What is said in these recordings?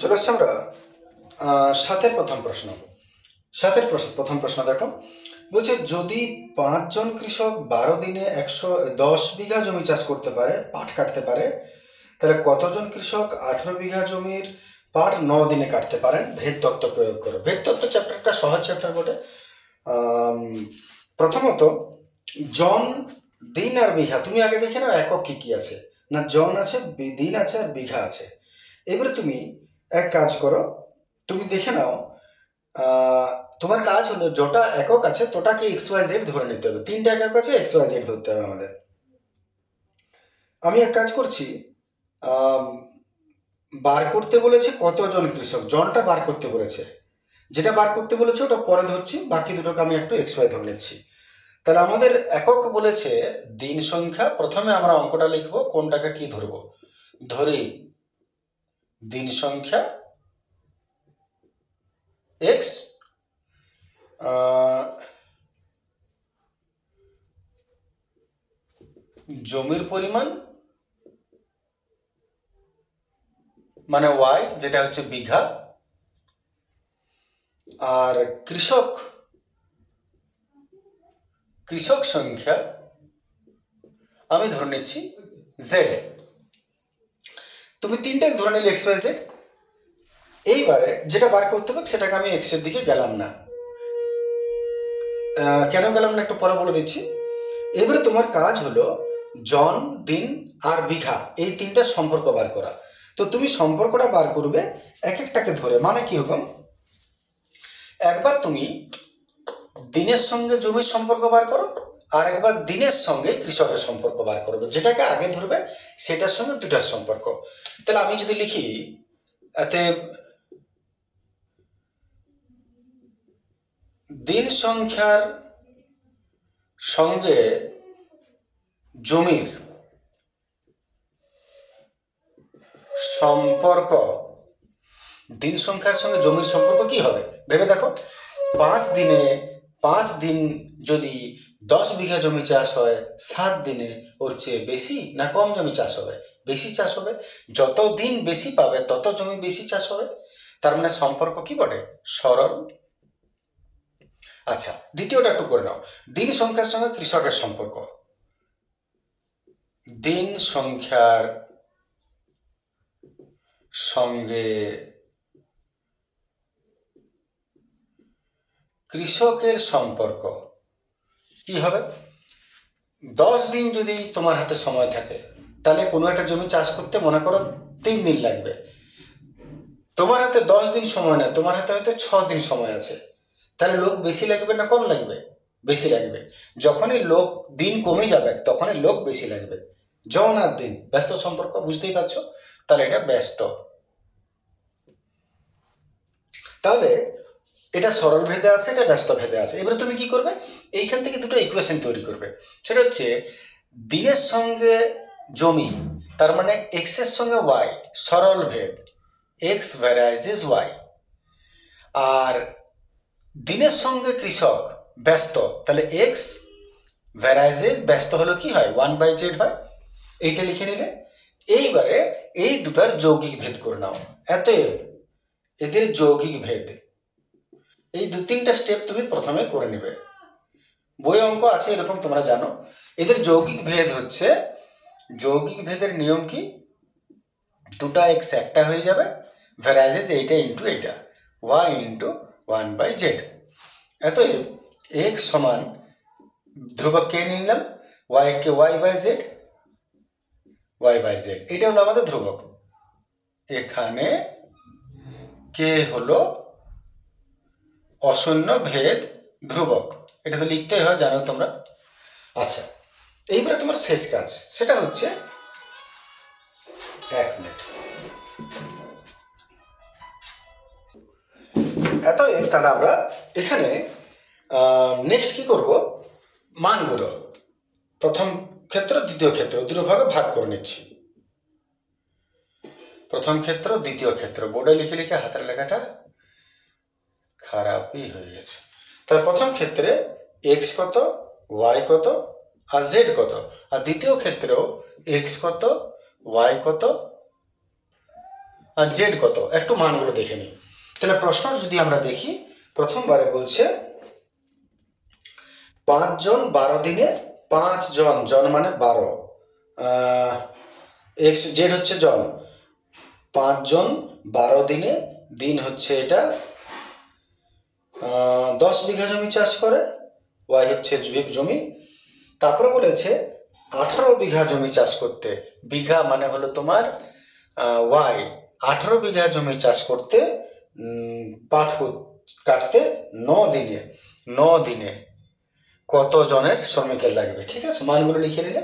চলে আসছি আমরা সাতের প্রথম প্রশ্ন। প্রথম প্রশ্ন দেখো, বলছে যদি 5 জন কৃষক 12 দিনে 110 বিঘা জমি চাষ করতে পারে, পাট কাটতে পারে, তাহলে কতজন কৃষক 18 বিঘা জমির পাট 9 দিনে কাটতে পারেন? ভেদ তত্ত্ব প্রয়োগ করো। ভেদ তত্ত্ব চ্যাপ্টারটা সহজ চ্যাপ্টার বটে। প্রথমত জন, দিন আর বিঘা তুমি আগে দেখে নাও একক কি কি আছে। না, জন আছে, দিন আছে আর বিঘা আছে। এবারে তুমি এক কাজ করো, তুমি দেখে নাও তোমার কাজ হলো যটা একক আছে তোটাকে XYZ ধরে নিতে হবে। 3টা একক আছে, XYZ ধরতে হবে আমাদের। আমি এক কাজ করছি, বার করতে বলেছে কতজন কৃষক, জনটা বার করতে বলেছে, যেটা বার করতে বলেছে ওটা পরে ধরছি, বাকি দুটোকে আমি একটু XY ধরে নিচ্ছি। তাহলে আমাদের একক বলেছে দিন সংখ্যা। প্রথমে আমরা অঙ্কটা লিখব, কোনটাকে কি ধরব, ধরি দিন সংখ্যা x, জমির পরিমাণ মানে y, যেটা হচ্ছে বিঘা, আর কৃষক সংখ্যা আমি ধরে নিচ্ছি z। তুমি 3টাকে ধরে নিলে XYZ। এইবারে যেটা বার করতে হবে সেটাকে আমি x এর দিকে গেলাম না। কেন গেলাম না একটু পরে বলে দিচ্ছি। এবারে তোমার কাজ হলো জন, দিন আর বিঘা, এই 3টা সম্পর্ক বার করা। তো তুমি সম্পর্কটা বার করবে এক একটাকে ধরে। মানে কি রকম, একবার তুমি দিনের সঙ্গে জমির সম্পর্ক বার করো, আর একবার দিনের সঙ্গে কৃষকের সম্পর্ক বার করবে। যেটাকে আগে ধরবে সেটার সঙ্গে দুটার সম্পর্ক। তাহলে আমি যদি লিখি এতে দিন সংখ্যার সঙ্গে জমির সম্পর্ক, দিন সংখ্যার সঙ্গে জমির সম্পর্ক কি হবে ভেবে দেখো। 5 দিন যদি 10 বিঘা জমি চাষ হয়, 7 দিনে ওর চেয়ে বেশি না কম জমি চাষ হবে? বেশি চাষ হবে। যত দিন বেশি পাবে তত জমি বেশি চাষ হবে। তার মানে সম্পর্ক কি বটে? সরল। আচ্ছা, দ্বিতীয়টা একটু করে নাও, দিন সংখ্যার সঙ্গে কৃষকের সম্পর্ক। দিন সংখ্যার সঙ্গে কৃষকের সম্পর্ক কি হবে? 10 দিন যদি তোমার হাতে সময় থাকে, তাহলে কোনো একটা জমি চাষ করতে মনে করো 3 দিন লাগবে। তোমার হাতে 10 দিন সময় নেই, তোমার হাতে হয়তো 6 দিন সময় আছে। তাহলে লোক বেশি লাগবে না কম লাগবে? বেশি লাগবে। যখনই দিন কমে যাবে তখনই লোক বেশি লাগবে। জন আর দিন ব্যস্ত সম্পর্ক, বুঝতেই পারছো? তাহলে এটা ব্যস্ত। তাহলে এটা সরল ভেদে আছে, এটা ব্যস্ত ভেদে আছে। এবারে তুমি কি করবে, এইখান থেকে দুটো ইকুয়েশন তৈরি করবে। সেটা হচ্ছে দিনের সঙ্গে জমি, তার মানে এক্স এর সঙ্গে ওয়াই, সরল ভেদ, এক্স ভ্যারাইজেস ওয়াই। আর দিনের সঙ্গে কৃষক ব্যস্ত, তাহলে এক্স ভ্যারাইজেস ব্যস্ত হলো কি হয়, 1/z হয়। এইটা লিখে নিলে। এইবারে এই দুটার যৌগিক ভেদ করে নাও। এদের যৌগিক ভেদ, এই 2-3টা স্টেপ তুমি প্রথমে করে নেবে। বই অঙ্ক আছে এরকম, তোমরা জানো। এদের যৌগিক ভেদ হচ্ছে, যৌগিক ভেদের নিয়ম কি, দুটা এক্স একটা হয়ে যাবে, ভ্যারাইজেস এইটা ইন্টু এইটা, ওয়াই ইন্টু 1/z। অতএব এক্স সমান ধ্রুবক কে নিলাম, ওয়াই কে y/z, y/z এটা হলো আমাদের ধ্রুবক। এখানে কে হলো অশূন্য ভেদ ধ্রুবক, এটা তো লিখতেই হয়, জানো তোমরা। আচ্ছা, এইবারে তোমার শেষ কাজ, সেটা হচ্ছে 1 মিনিট। তাহলে আমরা এখানে নেক্সট কি করব, মানগুলো প্রথম ক্ষেত্র দ্বিতীয় ক্ষেত্র দুটো ভাগে ভাগ করে নিচ্ছি। প্রথম ক্ষেত্র দ্বিতীয় ক্ষেত্র, বোর্ডে লিখে লিখে হাতের লেখাটা খারাপই হয়ে গেছে। তার প্রথম ক্ষেত্রে এক্স কত, ওয়াই কত আর জেড কত, আর দ্বিতীয় ক্ষেত্রেও এক্স কত, ওয়াই কত আর জেড কত, একটু মানগুলো দেখে নিই। তাহলে প্রশ্ন যদি আমরা দেখি, প্রথমবারে বলছে 5 জন 12 দিনে, 5 জন, জন মানে 12, এক্স জেড হচ্ছে জন, 5 জন 12 দিনে, দিন হচ্ছে এটা, 10 বিঘা জমি চাষ করে, ওয়াই হচ্ছে জমি। তারপরে বলেছে 18 বিঘা জমি চাষ করতে, বিঘা মানে হলো তোমার ওয়াই, 18 বিঘা জমি চাষ করতে পাট কাটতে 9 দিনে কত জনের শ্রমিকের লাগবে। ঠিক আছে, মানগুলো লিখে নিলে,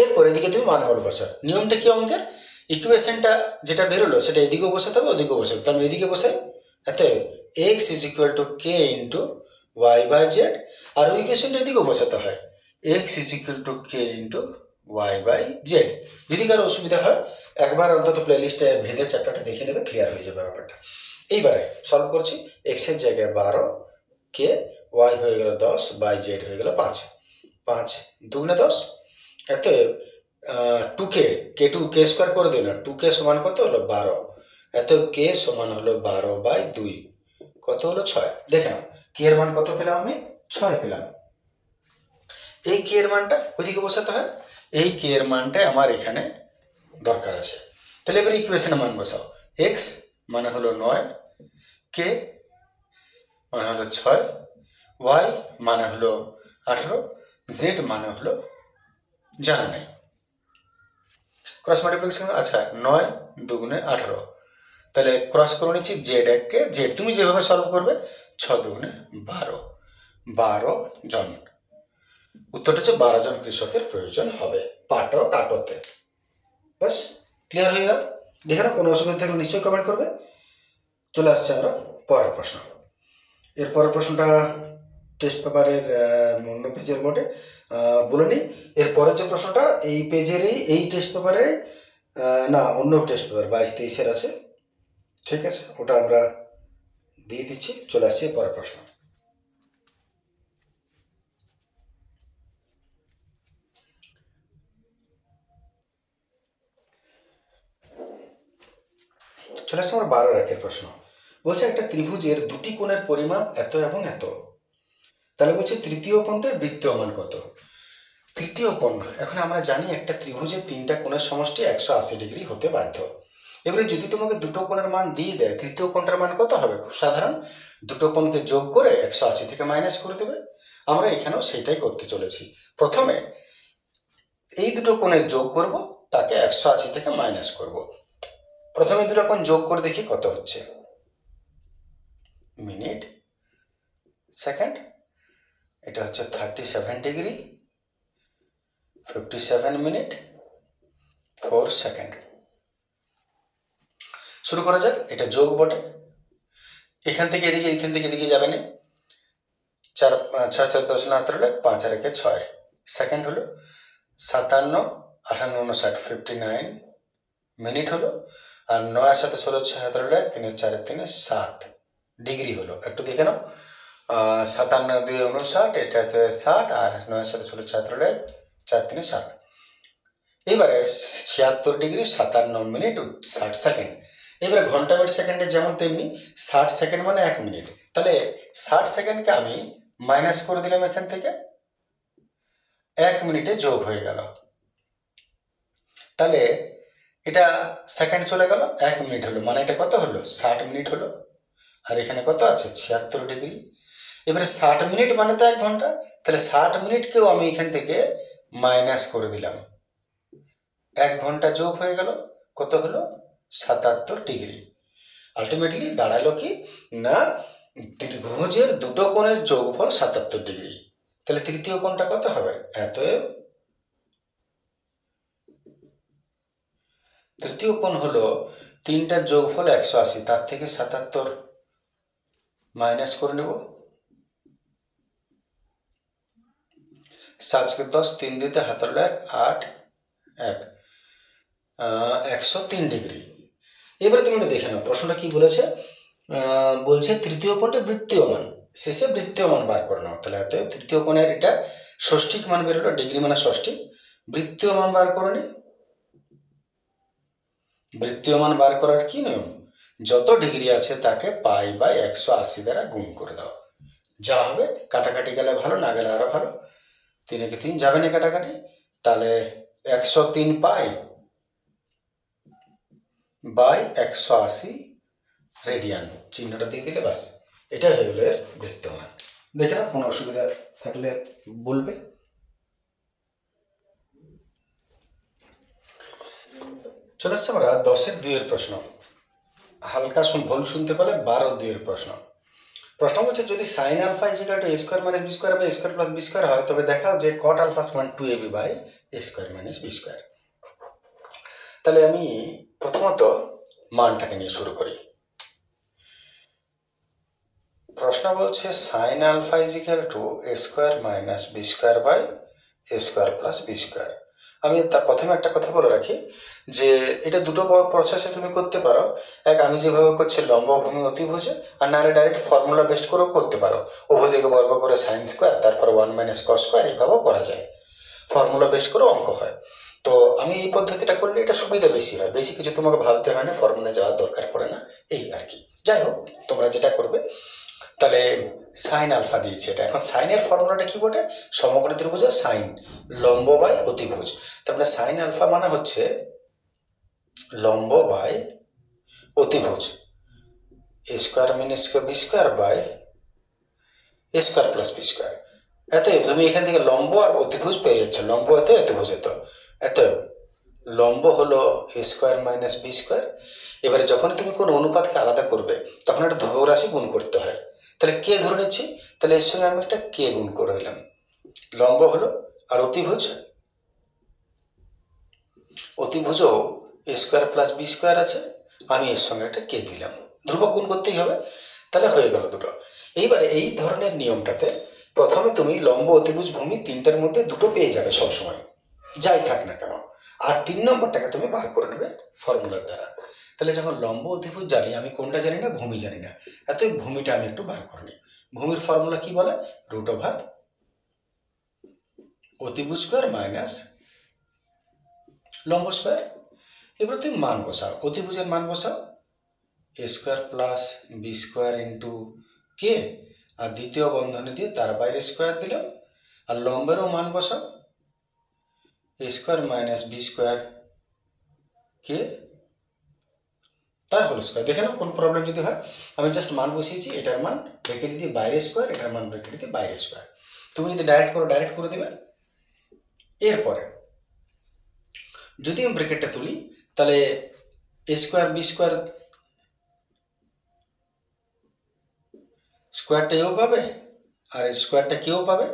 এরপর এদিকে তুমি মানগুলো বসাও। নিয়মটা কি অঙ্কের, ইকুয়েশনটা যেটা বেরোলো সেটা এদিকেও বসাতে হবে ওদিকেও বসাতে হবে। তাহলে এদিকে বসাই, এতে X is equal to K into Y by Z, আর ওই ইকুয়েশনটা এদিকেও বসাতে হয়, X is equal to K into Y by Z. যদি কারো অসুবিধা হয় একবার অন্তত প্লেলিস্টে ভেদে চ্যাপ্টারটা দেখে নেবে, ক্লিয়ার হয়ে যাবে ব্যাপারটা। এইবারে সলভ করছি, এক্সের জায়গায় 12, কে, ওয়াই হয়ে গেল 10 বাই জেড হয়ে গেল 5, 5 দুগুণে 10, এত 2k, কে স্কোয়ার করে দিই না, 2k সমান কত হলো 12, এত কে সমান হলো 12 বাই 2, কত হলো 6। দেখে নাও কে এর মান কত পেলাম আমি, 6 পেলাম। এই কে এর মানটা ওইদিকে বসাতে হয়, এই কে এর মানটা আমার এখানে দরকার আছে। তাহলে এবার ইকুয়েশনে মান বসাও, এক্স মানে হলো 9, কে মানে হলো 6, ওয়াই মানে হলো 18, জেড মানে হলো জানা নেই, ক্রস মাল্টিপ্লিকেশন। আচ্ছা 9 দুগুণে 18, তাহলে ক্রস করে নিচ্ছি জেড এককে জেড, তুমি যেভাবে সলভ করবে 6 দুগুণে 12, 12 জন, উত্তরটা হচ্ছে 12 জন কৃষকের প্রয়োজন হবে পাট কাটোতে। বাস ক্লিয়ার হয়ে গেল। দেখে না, কোনো অসুবিধা থাকলে নিশ্চয়ই কমেন্ট করবে। চলে আসছে আমরা পরের প্রশ্ন। এর পরের প্রশ্নটা টেস্ট পেপারের অন্য পেজের বোর্ডে বলে নিই। এরপরের যে প্রশ্নটা এই পেজেরই, এই টেস্ট পেপারে না, অন্য টেস্ট পেপার 22-23-এর আছে। ঠিক আছে, ওটা আমরা দিয়ে দিচ্ছি। চলে আসছি পরের প্রশ্ন। চলে আসছে আমার 12 রাতের প্রশ্ন। বলছে একটা ত্রিভুজের দুটি কোণের পরিমাপ এত এবং এত, তাহলে বলছে তৃতীয় কোণটার বৃত্তীয় মান কত। তৃতীয় কোণ, এখন আমরা জানি একটা ত্রিভুজের 3টা কোণের সমষ্টি 180 ডিগ্রি হতে বাধ্য। এবারে যদি তোমাকে দুটো কোণের মান দিয়ে দেয়, তৃতীয় কোণটার মান কত হবে? খুব সাধারণ, দুটো কোণকে যোগ করে 180 থেকে মাইনাস করে দেবে। আমরা এখানেও সেটাই করতে চলেছি। প্রথমে এই দুটো কোণের যোগ করব, তাকে 180 থেকে মাইনাস করব। প্রথমে দুটো কোণ যোগ করে দেখি কত হচ্ছে, মিনিট সেকেন্ড, এটা হচ্ছে 37 ডিগ্রি 57 মিনিট 4 সেকেন্ড। শুরু করা যাক। এটা যোগ বটে, এখান থেকে এদিকে, এখান থেকে এদিকে যাবে না। 4 6 4 10 না হলে 5 আর 1 6 সেকেন্ড হলো, 57 58 59 59 মিনিট হলো, আর 9 7 16 76 হলে 3 4 3 7 ডিগ্রি হলো। একটু দেখে নাও, 57 2 59, এটা হচ্ছে 60, আর 9 7 16 76 হলে 4 3 7। এবারে 76 ডিগ্রি 57 মিনিট 60 সেকেন্ড। এবারে ঘন্টা মিনিট সেকেন্ডে যেমন তেমনি 60 সেকেন্ড মানে 1 মিনিট। তাহলে 60 সেকেন্ডকে আমি মাইনাস করে দিলাম এখান থেকে, 1 মিনিটে যোগ হয়ে গেল। তাহলে এটা সেকেন্ড চলে গেল, 1 মিনিট হলো, মানে এটা কত হলো? 60 মিনিট হলো। আর এখানে কত আছে? 76 ডিগ্রি। এবারে 60 মিনিট মানে তো 1 ঘন্টা, তাহলে 60 মিনিটকেও আমি এখান থেকে মাইনাস করে দিলাম, 1 ঘন্টা যোগ হয়ে গেল, কত হলো? 77 ডিগ্রি। আলটিমেটলি দাঁড়ালো কি না, ত্রিভুজের দুটো কোণের যোগফল 77 ডিগ্রি। তাহলে তৃতীয় কোণটা কত হবে? অতএব তৃতীয় কোণ হলো 3টার যোগফল 180, তার থেকে 77 মাইনাস করে নেব। 7 × 10 3 দিতে 8 1 103 ডিগ্রি। এবারে তুমি একটু দেখে নাও প্রশ্নটা কি বলেছে। বলছে তৃতীয় কোণটা বৃত্তীয় মান, শেষে বৃত্তীয় মান বার করে নাও। তাহলে অতএব তৃতীয় কোণের এটা ষষ্ঠিক মান বেরোলো, ডিগ্রি মানে ষষ্ঠী, বৃত্তীয় মান বার করে নি। বৃত্তীয় মান বার করার কি নিয়ম, যত ডিগ্রি আছে তাকে পাই বাই 180 দ্বারা গুণ করে দাও, যা হবে কাটাকাটি গেলে ভালো, না গেলে আরো ভালো, 3 একে 3 যাবে না কাটাকাটি, তাহলে 103 পাই বাই 180 রেডিয়ান চিহ্নটা দিয়ে দিলে বাস, এটা হয়ে গেল এর বৃত্তীয় মান। দেখে না, কোনো অসুবিধা থাকলে বলবে। চলে আসছে আমরা 10-এর 2-এর প্রশ্ন, হালকা ভুল শুনতে পারলে 12-2-এর প্রশ্ন। প্রশ্ন বলছে যদি sine alpha equal to a square minus B square by square plus B square হয়, তবে দেখাও যে কট আলফা সমান 2ab by A square minus B square. তাহলে আমি প্রথমত মানটাকে নিয়ে শুরু করি। প্রশ্ন বলছে sine alpha equal to a square minus B square by A square plus B square. আমি তার প্রথমে একটা কথা বলে রাখি যে এটা দুটো প্রসেসে তুমি করতে পারো। এক, আমি যেভাবে করছি লম্ব ভূমি অতিভুজে, আর নাহলে ডাইরেক্ট ফর্মুলা বেস্ট করেও করতে পারো, উভয় দিকে বর্গ করে সাইন স্কোয়ার তারপর 1 মাইনাস কস স্কোয়ার, এইভাবেও করা যায়, ফর্মুলা বেস্ট করে অঙ্ক হয়। তো আমি এই পদ্ধতিটা করলে এটা সুবিধা বেশি হয়, বেশি কিছু তোমাকে ভাবতে হয় না, ফর্মুলা যাওয়ার দরকার পড়ে না, এই আর কি। যাই হোক, তোমরা যেটা করবে, তাহলে সাইন আলফা দিয়েছে এটা। এখন সাইনের ফর্মুলাটা কি বটে, সমগ্র ত্রিভুজের সাইন লম্ব বাই অতিভুজ। তারপরে সাইন আলফা মানে হচ্ছে লম্ব বাই অতিভুজ A square minus B square by A square plus B square. এত তুমি এখান থেকে লম্ব আর অতিভুজ পেয়ে যাচ্ছ, লম্ব এত, অতিভুজ এত। এত লম্ব হলো এ স্কোয়ার মাইনাস বি স্কোয়ার। এবারে যখন তুমি কোনো অনুপাতকে আলাদা করবে তখন একটা ধ্রুবক রাশি গুণ করতে হয়, তাহলে কে ধরে নিচ্ছি, তাহলে এর সঙ্গে আমি একটা কে গুণ করে দিলাম। লম্ব হলো আর অতিভুজও এ স্কোয়ার প্লাস বি স্কোয়ার আছে, আমি এর সঙ্গে একটা কে দিলাম, ধ্রুবক গুণ করতেই হবে, তাহলে হয়ে গেল দুটো। এইবারে এই ধরনের নিয়মটাতে প্রথমে তুমি লম্ব অতিভুজ ভূমি তিনটার মধ্যে দুটো পেয়ে যাবে সবসময়, যাই থাক না কেন, আর 3 নম্বরটাকে তুমি বার করে নেবে ফর্মুলার দ্বারা। তাহলে যখন লম্ব অতিভুজ জানি, আমি কোনটা জানি না, ভূমি জানি না, এত ভূমিটা আমি একটু বার করে নিই। ভূমির ফর্মুলা কি বলে, রুট ওভার অতিভুজ স্কোয়ার মাইনাস লম্ব স্কোয়ার। এবার তুমি মান বসাও, অতিভুজের মান বসাও A square plus B square into K, আর দ্বিতীয় বন্ধনী দিয়ে তার বাইরে স্কোয়ার দিলাম, আর লম্বেরও মান বসাও A square minus B square কে তার হোল স্কোয়ার। দেখে নাও কোন প্রবলেম যদি হয়, আমি জাস্ট মান বসিয়েছি, এটার মান ব্র্যাকেট দিয়ে বাইরে স্কোয়ার, এটার মান ব্র্যাকেট দিয়ে বাইরে স্কোয়ার। তুমি যদি ডাইরেক্ট করে দেবে। এরপরে যদি আমি ব্র্যাকেটটা তুলি, তাহলে এ স্কোয়ার বি স্কোয়ার স্কোয়ারটা এও পাবে আর স্কোয়ারটা কেও পাবে,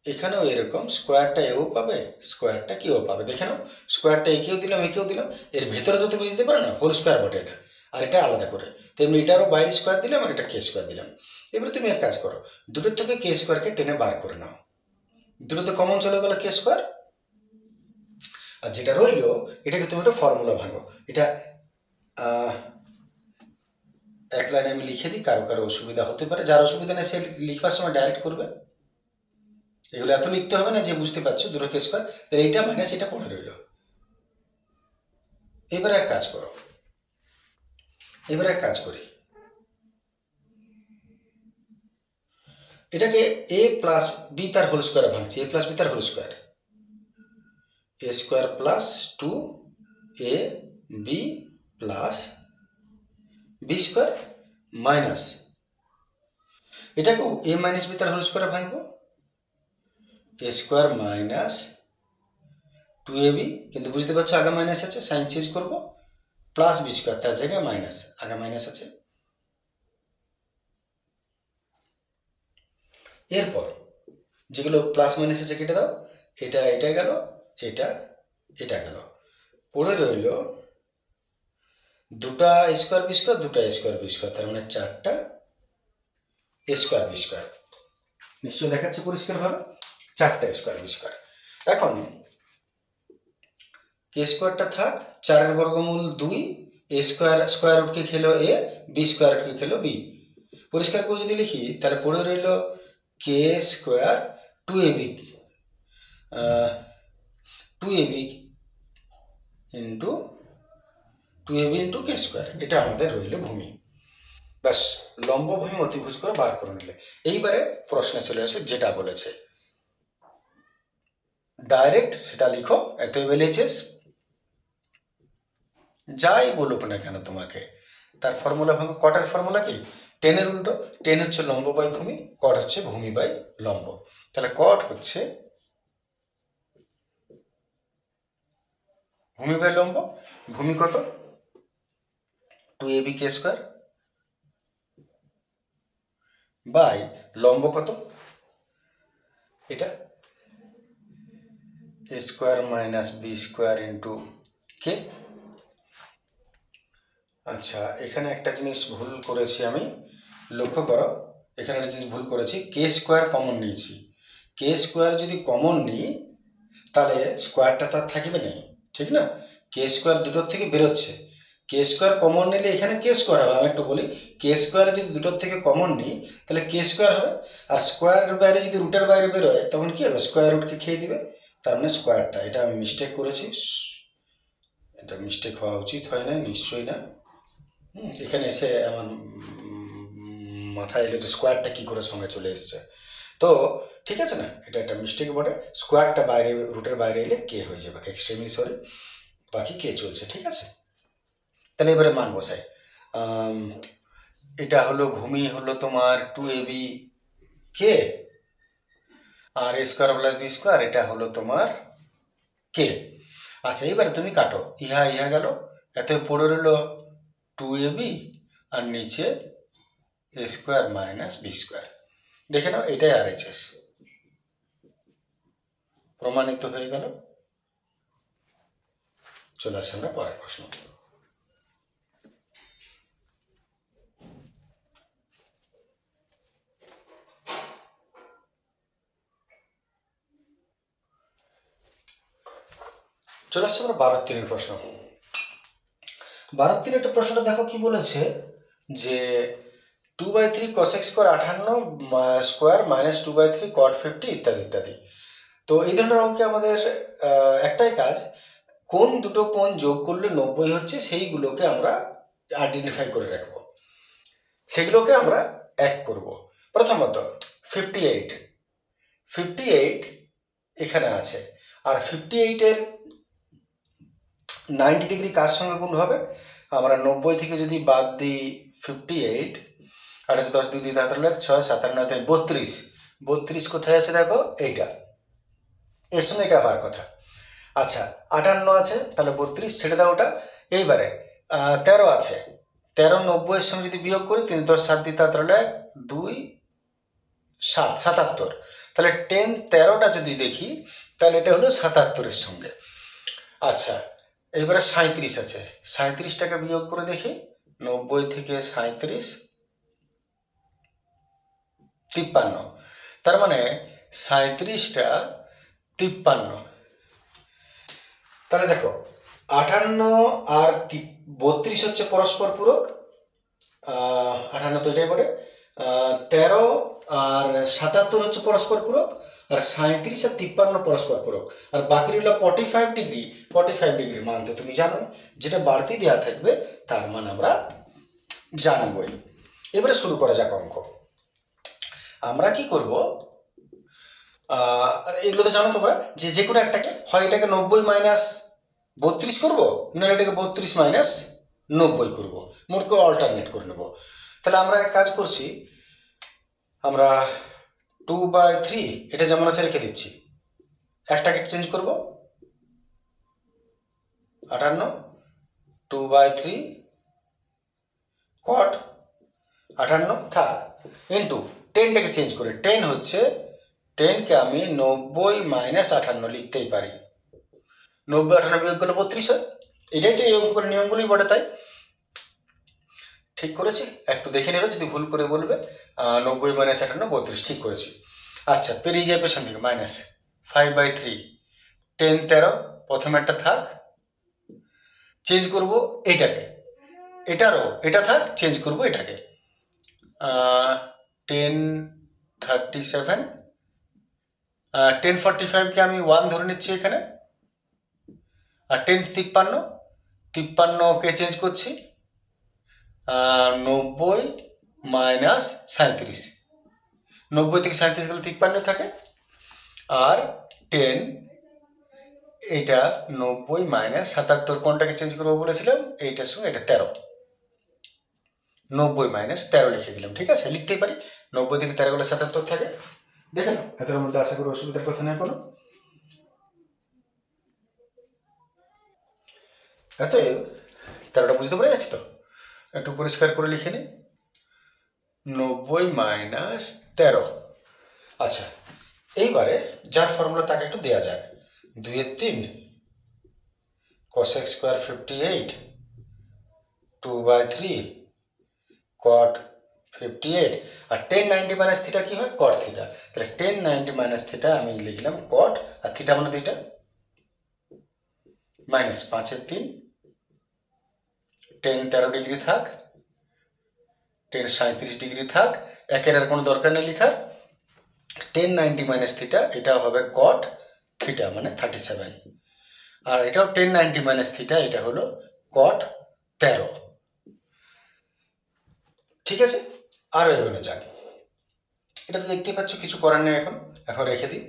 এখানেও এরকম স্কোয়ারটা এও পাবে স্কোয়ারটা কেও পাবে। দেখে নাও, স্কোয়ারটা একেও দিলাম একেও দিলাম, এর ভেতরে তো তুমি দিতে পারো না, হোল স্কোয়ার বটে এটা, আর এটা আলাদা করে, তেমনি এটারও বাইরে স্কোয়ার দিলাম আর এটা কে স্কোয়ার দিলাম। এবারে তুমি এক কাজ করো, দুটোর থেকে কে স্কোয়ারকে টেনে বার করে নাও, দুটোতে কমন চলে গেল কে স্কোয়ার, আর যেটা রইল এটাকে তুমি একটা ফর্মুলা ভাঙো। এটা এক লাইনে আমি লিখে দিই, কারো কারো অসুবিধা হতে পারে, যার অসুবিধা নেই সে লিখবার সময় ডাইরেক্ট করবে, এগুলো এত লিখতে হবে না, যে বুঝতে পারছো দুটো কে স্কোয়ার, তাহলে এইটা মাইনাস এটা পড়ে রইল। এবারে এক কাজ করি, এটাকে এ প্লাস বি তার হোল স্কোয়ারে ভাঙছি, এ প্লাস বি তার whole square, A square plus 2 A B plus B square minus এটাকেও এ মাইনাস বি তার হোল স্কোয়ারে ভাঙবো, এ স্কোয়ার মাইনাস 2ab, কিন্তু বুঝতে পারছো আগে মাইনাস আছে, সাইন চেঞ্জ করবো, প্লাস বি স্কোয়ার, তার জায়গায় মাইনাস, আগে মাইনাস আছে। এরপর যেগুলো প্লাস মাইনাস আছে কেটে দাও, এটা গেল, এটা গেল, পড়ে রইল দুটা স্কোয়ার বি স্কোয়ার, দুটা স্কোয়ার বি স্কোয়ার, তার মানে 4টা স্কোয়ার বি স্কোয়ার। নিশ্চয় দেখাচ্ছে পরিষ্কারভাবে, 4টা স্কোয়ার বি স্কোয়ার। এখন কে স্কোয়ারটা থাক, 4-এর বর্গমূল 2, এ স্কোয়ার রুটকে খেলো এ, বি স্কোয়ার রুটকে খেলো বি। পরিষ্কার করে যদি লিখি তাহলে পড়ে রইল K square 2ab into 2ab into K square, এটা আমাদের রইল ভূমি। ব্যাস, লম্ব ভূমি অতিভুজ করে বার করে নিলে। এইবারে প্রশ্নে চলে আসে যেটা বলেছে ডাইরেক্ট সেটা লিখো, এত বেলেছিস যাই বলুক না কেন তোমাকে, তার ফর্মুলা ভাঙো। কটের ফর্মুলা কি? টেনের উল্টো, টেন হচ্ছে লম্ব বাই ভূমি, কট হচ্ছে ভূমি বাই লম্ব। তাহলে কট হচ্ছে ভূমি বাই লম্ব। ভূমি কত? 2ab কে স্কোয়ার বাই লম্ব কত? এটা A square minus B square into K. আচ্ছা, এখানে একটা জিনিস ভুল করেছি আমি, লক্ষ্য করো। এখানে একটা জিনিস ভুল করেছি, কে স্কোয়ার কমন নিয়েছি। কে স্কোয়ার যদি কমন নিই তাহলে স্কোয়ারটা তার থাকবে না, ঠিক না? কে স্কোয়ার দুটোর থেকে বেরোচ্ছে, কে স্কোয়ার কমন নিলে এখানে কে স্কোয়ার হবে। আমি একটু বলি, কে স্কোয়ার যদি দুটোর থেকে কমন নিই তাহলে কে স্কোয়ার হবে, আর স্কোয়ারের বাইরে যদি রুটের বাইরে বেরোয় তখন কী হবে? স্কোয়ার রুটকে খেয়ে দিবে, তার মানে স্কোয়ারটা। এটা আমি মিস্টেক করেছি, এটা মিস্টেক হওয়া উচিত হয় না, নিশ্চয়ই না। এখানে এসে আমার মাথায় এলো যে স্কোয়ারটা কী করে সঙ্গে চলে এসছে। তো ঠিক আছে না, এটা একটা মিস্টেক বটে। স্কোয়ারটা বাইরে, রুটের বাইরে এলে কে হয়ে যাবে, এক্সট্রিমলি সরি, বাকি কে চলছে, ঠিক আছে? তাহলে এবারে মান বসাই। এটা হলো ভূমি হলো তোমার 2ab কে, আর এ স্কোয়ার প্লাস বি স্কোয়ার এটা হলো তোমার কে। আচ্ছা, এবারে তুমি কাটো, ইহা ইহা গেল, এত পড়ে রইল 2ab আর নিচে এ স্কোয়ার মাইনাস বি স্কোয়ার। দেখে নাও, এটাই RHS প্রমাণিত হয়ে গেল। চলে আসছে আমরা পরের প্রশ্ন। চলে আসছে আমরা 12-3 প্রশ্ন। 12-3 একটা প্রশ্নটা দেখো কি বলেছে, যে 2/3 cosec square 58 square minus 2/3 cot 50 ইত্যাদি ইত্যাদি। তো এই ধরনের অঙ্কে আমাদের একটাই কাজ, কোন দুটো কোণ যোগ করলে 90 হচ্ছে সেইগুলোকে আমরা আইডেন্টিফাই করে রাখবো, সেগুলোকে আমরা এক করব। প্রথমত 58 এখানে আছে, আর 58-এর 90 ডিগ্রি কার সঙ্গে গুণ হবে? আমরা 90 থেকে যদি বাদ দিই 58, আর 10 2 দিয়ে 6 57 32 কোথায় আছে দেখো, এইটা, এর সঙ্গে এটা হওয়ার কথা। আচ্ছা, 58 আছে, তাহলে 32 ছেড়ে দাও ওটা। এইবারে 13 আছে, 13 90-এর সঙ্গে যদি বিয়োগ করি 3 10 7 দিয়ে 2 7 77, তাহলে 10 13টা যদি দেখি তাহলে এটা হলো 77-এর সঙ্গে। আচ্ছা, এইবারে 37 আছে, 37টাকে বিয়োগ করে দেখি, 90 থেকে 37 53, তার মানে 37টা 53। তাহলে দেখো 58 আর 32 হচ্ছে পরস্পর পূরক, 58 তো এটাই পড়ে, 13 আর 77 হচ্ছে পরস্পর পূরক, আর 37 আর 53 পরস্পর পূরক, আর বাকি রইল 45 ডিগ্রি। 45 ডিগ্রির মান তো তুমি জানো, যেটা বাড়তি দেওয়া থাকবে তার মান আমরা জানবই। এবারে শুরু করা যাক অঙ্ক। আমরা কি করব, এগুলো তো জানো তোমরা, যে কোনো একটাকে, হয় এটাকে 90 মাইনাস 32 করবো, না এটাকে 32 মাইনাস 90 করবো, মোট করে অল্টারনেট করে নেবো। তাহলে আমরা এক কাজ করছি, আমরা 2/3 এটা যেমন আছে রেখে দিচ্ছি, একটাকে চেঞ্জ করব, 58 2/3 কট 58 থাক, ইন্টু 10টাকে চেঞ্জ করে, 10 হচ্ছে, 10কে আমি 90 মাইনাস 58 লিখতেই পারি। 90 58 বিয়োগ করলে 32 হয়, এটাই তো এই অঙ্কের নিয়মগুলোই বটে, তাই ঠিক করেছি। একটু দেখে নেবে, যদি ভুল করে বলবে। 90 মাইনাস 58 32, ঠিক করেছি। আচ্ছা, পেরিয়ে যাবে পেছন দিকে, মাইনাস 5/3 10 13, প্রথমে একটা থাক, চেঞ্জ করব এইটাকে, এটারও এটা থাক, চেঞ্জ করব এটাকে, 10 37, 10 45কে আমি 1 ধরে নিচ্ছি এখানে, আর 10 53 কে চেঞ্জ করছি 90 মাইনাস 37, 90 থেকে 37 গেলে 53 থাকে, আর 10 এইটা 90 মাইনাস 77 কোনটাকে চেঞ্জ করবো বলেছিলাম, এইটার সঙ্গে এটা 13, 90 মাইনাস 13 লিখে দিলাম। ঠিক আছে, লিখতেই পারি, 90 থেকে 13 গেলে 77 থাকে। দেখেন এটার মধ্যে আশা করি অসুবিধার কথা নেই কোনো। অতএব 13টা বুঝতে পেরে যাচ্ছি তো, একটু পরিষ্কার করে লিখে নিই, 90 মাইনাস 13। আচ্ছা, এইবারে যার ফর্মুলা তাকে একটু দেওয়া যাক, 2/3 cosec স্কোয়ার 58, 2/3 cot 58, আর 10 90 মাইনাস থিটা কি হয়, cot থিটা। তাহলে 10 90 মাইনাস থিটা আমি লিখলাম cot, আর থিটা মানে দুইটা, মাইনাস 5/3, 10 13 ডিগ্রি থাক, 10 37 ডিগ্রি থাক, একের আর কোনো দরকার নেই লেখার। 10 90 মাইনাস থিটা, এটা হবে cot থিটা মানে 37, আর এটাও 10 90 মাইনাস থিটা, এটা হলো cot 13। ঠিক আছে, আর এগোনো যাক। এটা তো দেখতেই পাচ্ছ, কিছু করার নেই, এখন রেখে দিই,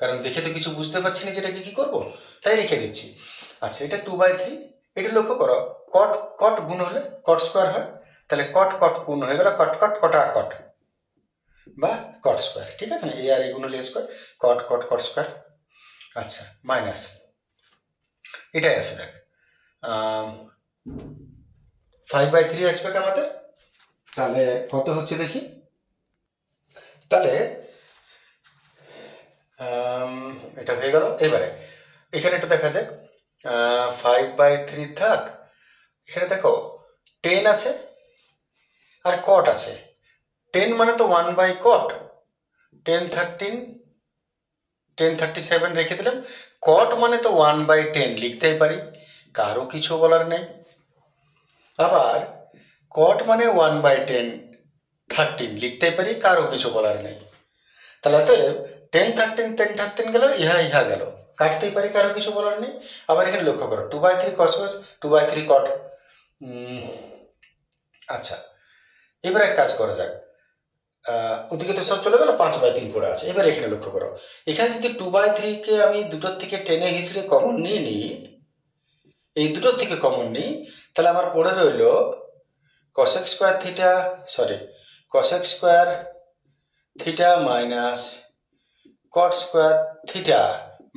কারণ দেখে তো কিছু বুঝতে পারছি না যেটাকে কি করবো, তাই রেখে দিচ্ছি। আচ্ছা, এটা 2/3, এটা লক্ষ্য করো, কট কট গুণ হলে কট স্কোয়ার হয়, তাহলে কট কট গুণ হয়ে গেল কট কট কটা কট বা কট স্কোয়ার। ঠিক আছে না, এ আর এ গুণ হলে স্কোয়ার, কট কট কট স্কোয়ার। আচ্ছা, মাইনাস এটাই আসে দেখ, 5/3 আসবে আমাদের, তাহলে কত হচ্ছে দেখি, তাহলে এটা হয়ে গেল। এবারে এখানে একটু দেখা যাক, 5/3 থাক, এখানে দেখো 10 আছে আর কট আছে, 10 মানে তো 1/cot, 10 37 রেখে দিলাম, কট মানে তো 1/10 লিখতেই পারি, কারো কিছু বলার নেই। আবার কট মানে 1/10 13 লিখতেই পারি, কারো কিছু বলার নেই। তাহলে তো 10 13 গেল, ইহা গেল, কাটতেই পারি, কারো কিছু বলার নেই। আবার এখানে লক্ষ্য করো 2/3 cos 2/3 cot। আচ্ছা, এবার এক কাজ করা যাক, ওদিকে তো সব চলে গেল, 5/3 পড়ে আছে। এবার এখানে লক্ষ্য করো, এখানে যদি 2/3-কে আমি দুটোর থেকে টেনে হিঁচড়ে কমন নিয়ে নিই, এই দুটোর থেকে কমন নিই, তাহলে আমার পড়ে রইল cosec square theta, sorry cosec square theta minus cot square theta,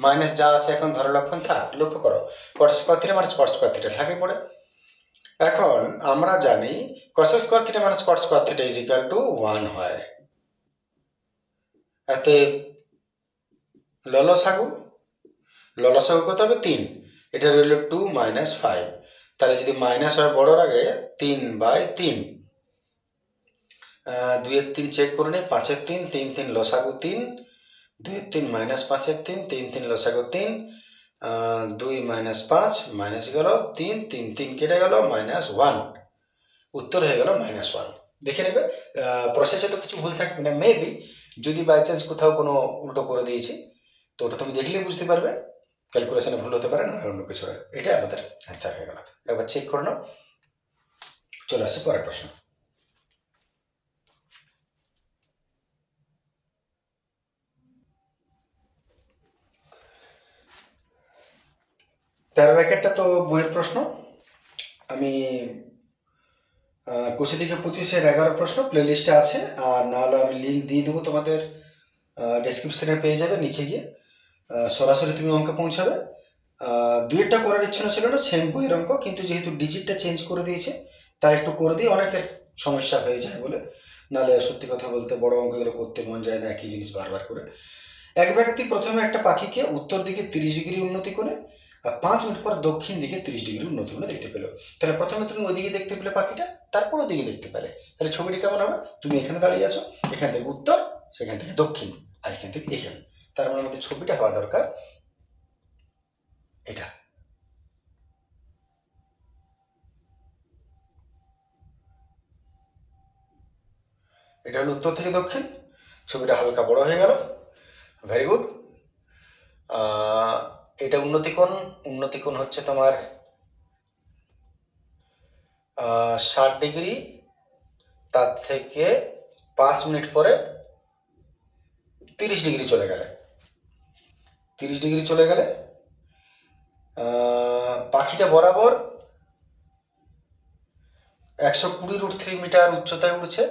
minus যা আছে এখন ধরো লক্ষণ থাক। লক্ষ্য করো, cot square theta minus cot square theta থাকে পড়ে। এখন আমরা জানি cosec square theta minus cot square theta is equal two 1 হয়। এতে ললসাগু কত হবে, 3, এটা রইল 2 মাইনাস 5, তাহলে যদি মাইনাস হয় বড়োর আগে 3/3, 2/3 চেক করে নিই, 5/3, 3 লসাগু 3, 2/3 মাইনাস 5/3, 3 লসাগু 3, 2 মাইনাস 5 মাইনাস গেল 3, 3 কেটে গেল -1, উত্তর হয়ে গেল -1। দেখে নেবে প্রসেসে তো কিছু ভুল থাকবে না, মেবি যদি বাই চান্স কোথাও কোনো উল্টো করে দিয়েছি তো ওটা তুমি দেখলে বুঝতে পারবে, ক্যালকুলেশনে ভুল হতে পারে না অন্য কিছু। এটা আমাদের অ্যান্সার হয়ে গেল। একবার চেক করে নাও, চলে আসছে পরের প্রশ্ন। তেরো র্যাকেটটা তো বইয়ের প্রশ্ন, আমি 21 থেকে 25-এর 11 প্রশ্ন প্লে লিস্টে আছে, আর নাহলে আমি লিঙ্ক দিয়ে দেবো তোমাদের ডেসক্রিপশনে, পেয়ে যাবে নিচে গিয়ে, সরাসরি তুমি অঙ্কে পৌঁছাবে। দুইটা করার ইচ্ছা ছিল না, সেম বইয়ের অঙ্ক, কিন্তু যেহেতু ডিজিটটা চেঞ্জ করে দিয়েছে তাই একটু করে দিয়ে, অনেকের সমস্যা হয়ে যায় বলে, নাহলে সত্যি কথা বলতে বড় অঙ্কগুলো করতে মন যায় না একই জিনিস বারবার করে। এক ব্যক্তি প্রথমে একটা পাখিকে উত্তর দিকে 30 ডিগ্রি উন্নতি করে আর 5 মিনিট পর দক্ষিণ দিকে 30 ডিগ্রি উন্নতি করে দেখতে পেলো। তাহলে প্রথমে তুমি ওদিকে দেখতে পেলে পাখিটা, তারপর ওদিকে দেখতে পেলে, তাহলে ছবিটি কেমন হবে, তুমি এখানে দাঁড়িয়ে আছো, এখান থেকে উত্তর, সেখান থেকে দক্ষিণ, আর এখান থেকে এখানে, তার মানে আমাদের ছবিটা হওয়া দরকার এটা। এটা হলো উত্তর থেকে দক্ষিণ, ছবিটা হালকা বড় হয়ে গেল, ভেরি গুড। এটা উন্নতিকোণ হচ্ছে তোমার 60 ডিগ্রি, তার থেকে 5 মিনিট পরে 30 ডিগ্রি চলে গেলে 30 ডিগ্রি চলে গেলে পাখিটা বরাবর 120√3 মিটার উচ্চতায় উঠছে,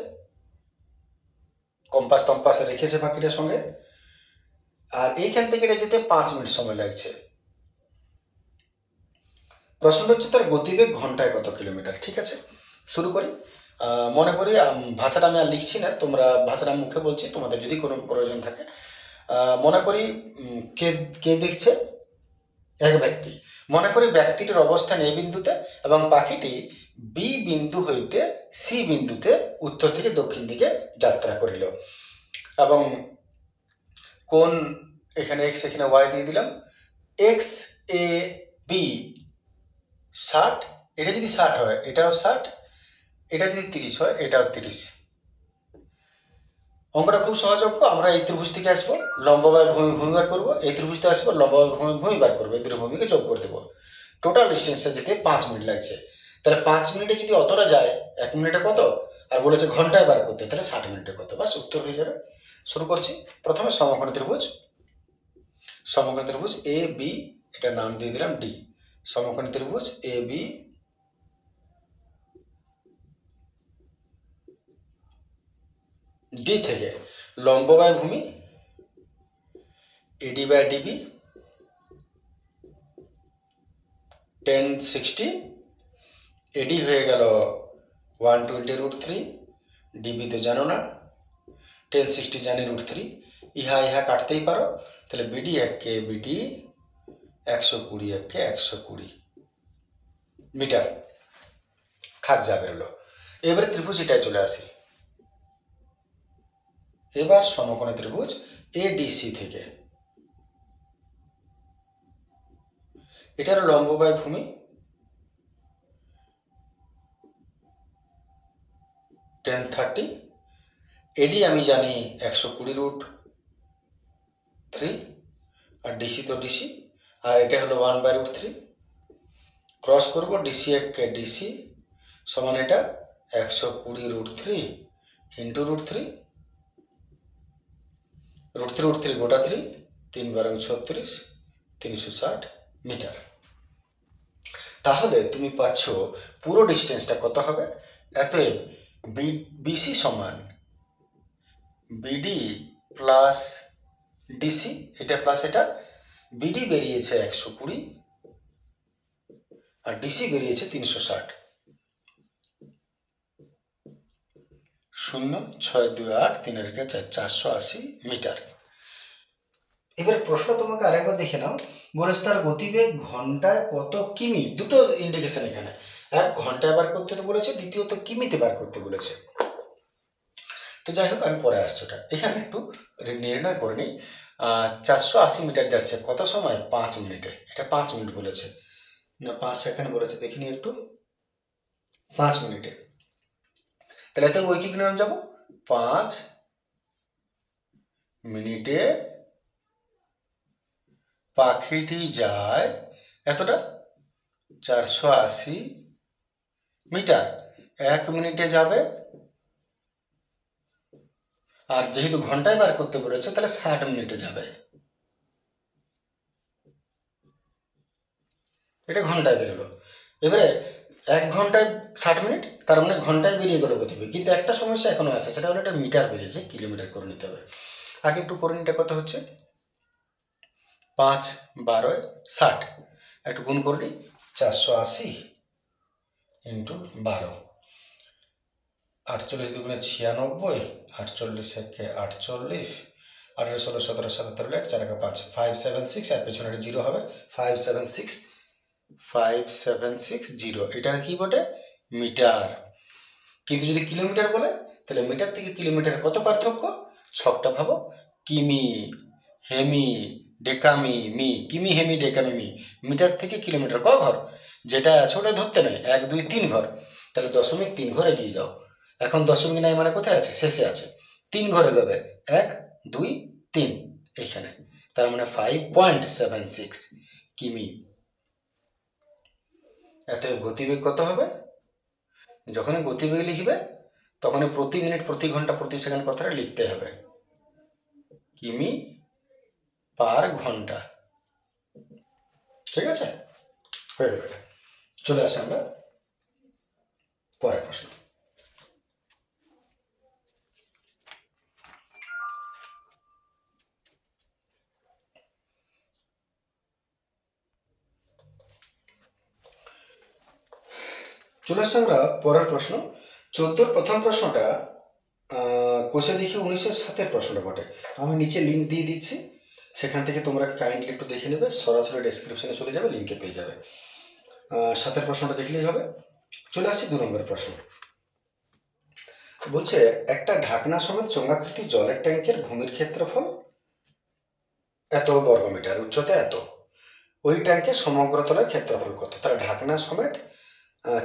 কম্পাস রেখেছে পাখিটার সঙ্গে, আর এইখান থেকে এটা যেতে 5 মিনিট সময় লাগছে। প্রশ্নটা হচ্ছে তার গতিবেগ ঘন্টায় কত কিলোমিটার। ঠিক আছে, শুরু করি। মনে করি ভাষাটা আমি আর লিখছি না, তোমরা ভাষাটা মুখে বলছি, তোমাদের যদি কোনো প্রয়োজন থাকে। মনে করি কে কে দেখছে, এক ব্যক্তি। মনে করি ব্যক্তিটির অবস্থান এই বিন্দুতে এবং পাখিটি বি বিন্দু হইতে সি বিন্দুতে উত্তর থেকে দক্ষিণ দিকে যাত্রা করিল, এবং কোন এখানে এক্স এখানে ওয়াই দিয়ে দিলাম। এক্স এ বি 60, এটা যদি 60 হয় এটাও 60, এটা যদি 30 হয় এটাও 30। অঙ্কটা খুব সহজ অঙ্ক। আমরা এই ত্রিভুজ থেকে আসবো, লম্ব বাই ভূমি বার করবো, এই ত্রিভুজ থেকে আসবো, লম্ব বাই ভূমি বার করবো, এই দুটো ভূমিকে যোগ করে দেবো। টোটাল ডিস্টেন্সে যেতে 5 মিনিট লাগছে। তাহলে 5 মিনিটে যদি অতটা যায়, 1 মিনিটে কত, আর বলেছে ঘন্টায় বার করতে, তাহলে 60 মিনিটে কত, বাস উত্তর হয়ে যাবে। শুরু করছি। প্রথমে সমকোণী ত্রিভুজ এ বি, এটা নাম দিয়ে দিলাম ডি। সমকোণী ত্রিভুজ এ বি ডি থেকে লম্ব বাই ভূমি এডি বাই ডিবি 1060, এডি হয়ে গেল 120√3, ডিবি তো জানো না, 1060 জানি √3, ইহা কাটতেই পারো, তাহলে বিডি এককে বিডি 120 এককে 120 মিটার থাক যা বেরোলো। এবারে ত্রিভুজ এটাই চলে আসি। এবার সমকোণী ত্রিভুজ এডিসি থেকে, এটার লম্ব বাই ভূমি টেন 30, এডি আমি জানি 120√3, আর ডিসি তো ডিসি, আর এটা হলো 1/√3। ক্রস করব, ডিসি এককে ডিসি সমান এটা 120√3 ইন্টু √3, √3 গোটা 3, 3 × 36, 360 মিটার। তাহলে তুমি পাচ্ছ পুরো ডিস্টেন্সটা কত হবে। অতএব বিসি সমান বিডি প্লাস ডিসি, এটা প্লাস এটা, বিডি বেরিয়েছে 120 আর ডিসি বেরিয়েছে 360। 0 6 2 8 3 4 480 মিটার। এবার প্রশ্ন তোমাকে আরেকবার দেখে নাও, বলেছে তার গতিবেগ ঘন্টায় কত কিমি। দুটো ইন্ডিকেশন এখানে, এক ঘন্টায় বার করতে বলেছে, দ্বিতীয়ত কিমিতে বার করতে বলেছে। তো যাই হোক, আমি পরে আসছি ওটা। এখানে একটু নির্ণয় করে নিই। 480 মিটার যাচ্ছে কত সময়, 5 মিনিটে। এটা 5 মিনিট বলেছে না 5 সেকেন্ড বলেছে, দেখিনি একটু, 5 মিনিটে। তাহলে এতে ঐকিক নিয়ম যাব, 5 মিনিটে পাখিটি যায় এতটা 480 মিটার, 1 মিনিটে যাবে, আর যেহেতু ঘন্টায় বার করতে বলেছে তাহলে 60 মিনিটে যাবে। এটা ঘন্টায় বেরোলো। এবারে 1 ঘন্টায় 60 মিনিট, তার মানে ঘন্টায় বেরিয়ে গেল গতিবেগ। কিন্তু একটা সমস্যা এখনো আছে, সেটা হলো এটা মিটার বেরিয়েছে, কিলোমিটার করে নিতে হবে। আগে একটু করে নিতে, কত হচ্ছে 5 12 60, একটু গুণ করে নিই, 480 ইন্টু 12, 48 দুগুণে 96, 48 একে 48, 18 16 17 77 1 4 একে 5, 576, আর পেছনে একটা 0 হবে, 576 এটা কি বটে, মিটার। কিন্তু যদি কিলোমিটার বলে, তাহলে মিটার থেকে কিলোমিটার কত পার্থক্য, ছকটা ভাবো, কিমি হেমি ডেকামি মি, কিমি হেমি ডেকামি মি। মিটার থেকে কিলোমিটার ক ঘর, যেটা আছে ওটা ধরতে নেই, 1 2 3 ঘর, তাহলে 0.3 ঘরে এগিয়ে যাও। এখন 0.9 মানে কোথায় আছে, শেষে আছে, 3 ঘরে যাবে, 1 2 3 এইখানে, তার মানে 5.76 কিমি। অতএব গতিবেগ কত হবে? যখনই গতিবেগ লিখবে তখনই প্রতি মিনিট, প্রতি ঘন্টা, প্রতি সেকেন্ড কথাটা লিখতে হবে, কিমি পার ঘন্টা। ঠিক আছে, হয়ে যাবে। চলে আসি আমরা পরের প্রশ্ন। চলে আসছি আমরা পরের প্রশ্ন। 14 প্রথম প্রশ্নটা কোষে দেখি 1907 প্রশ্নটা বটে। আমি নিচে লিঙ্ক দিয়ে দিচ্ছি, সেখান থেকে তোমরা কাইন্ডলি একটু দেখে নেবে, সরাসরি ডেসক্রিপশনে চলে যাবে, লিঙ্কে পেয়ে যাবে। 7 প্রশ্নটা দেখলেই হবে। চলে আসছি 2 নম্বরের প্রশ্ন। বলছে একটা ঢাকনা সমেত চোঙাকৃতি জলের ট্যাঙ্কের ভূমির ক্ষেত্রফল এত বর্গমিটার, উচ্চতা এত, ওই ট্যাঙ্কের সমগ্র তলের ক্ষেত্রফল কত? তাহলে ঢাকনা সমেত